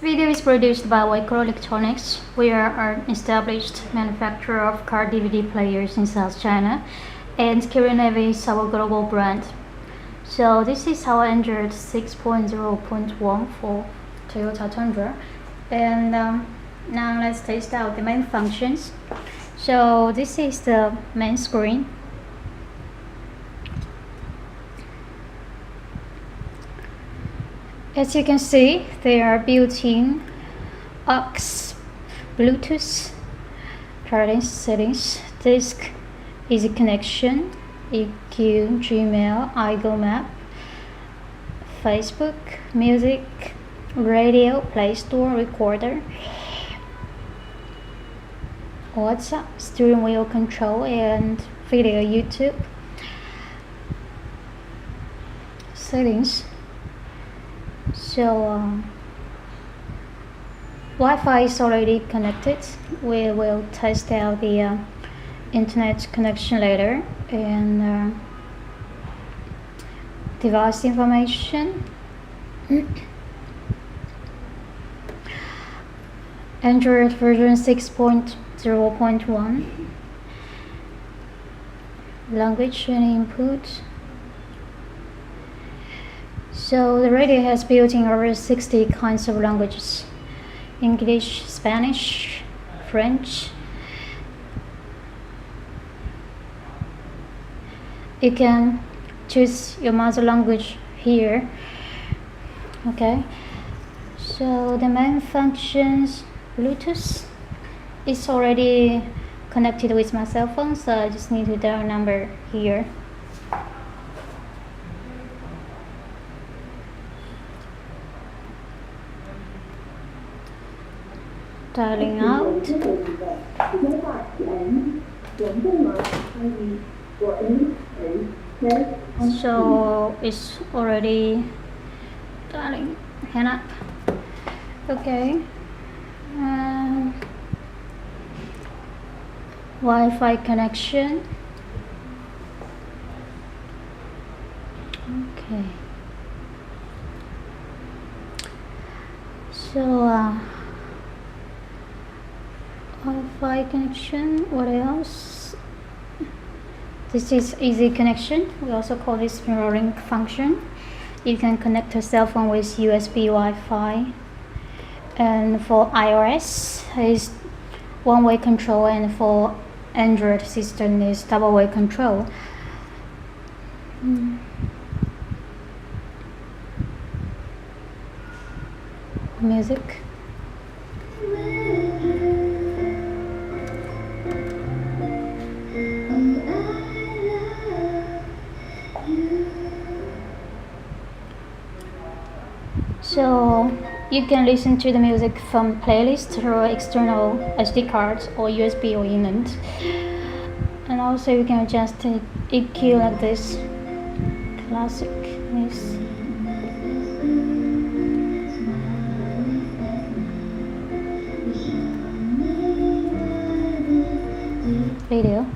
This video is produced by Waco Electronics. We are an established manufacturer of car DVD players in South China, and Kirinavi is our global brand. So this is our Android 6.0.1 for Toyota Tundra, and now let's test out the main functions. So this is the main screen. As you can see, there are built-in aux, Bluetooth, current settings, disk, easy connection, EQ, Gmail, iGo Map, Facebook, music, radio, Play Store, recorder, WhatsApp, steering wheel control, and video, YouTube. Settings. So Wi-Fi is already connected. We will test out the internet connection later, and device information. Android version 6.0.1. Language and input. So the radio has built-in over 60 kinds of languages: English, Spanish, French. You can choose your mother language here. Okay, so the main functions: Bluetooth is already connected with my cell phone, so I just need to dial number here. Dialing out. So it's already dialing. Hang up. Okay. Wi-Fi connection. Okay. So Wi-Fi connection. What else? This is easy connection. We also call this mirroring function. You can connect your cell phone with USB Wi-Fi. And for iOS is one-way control, and for Android system is double-way control. Music. So you can listen to the music from playlist through external SD cards or USB or inland. And also you can adjust the EQ like this. Classic is video.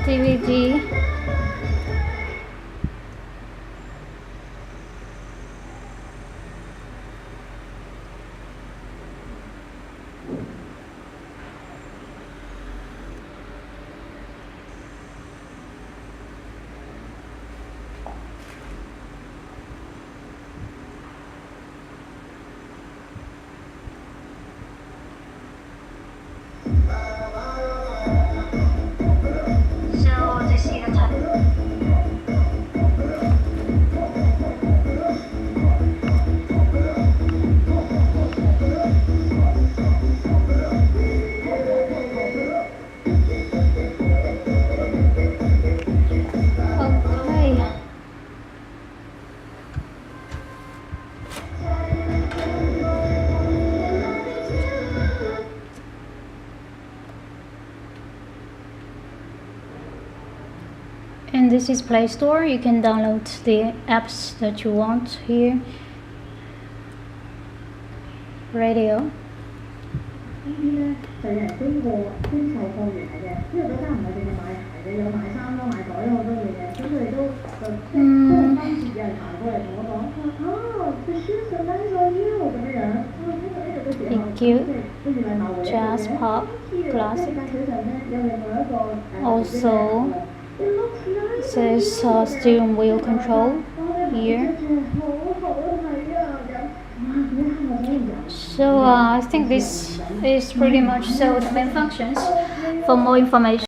DVD. So this is the this is Play Store. You can download the apps that you want here. Radio. EQ, Jazz, Pop, Classic. Also says steering wheel control here. So I think this is pretty much so the main functions. For more information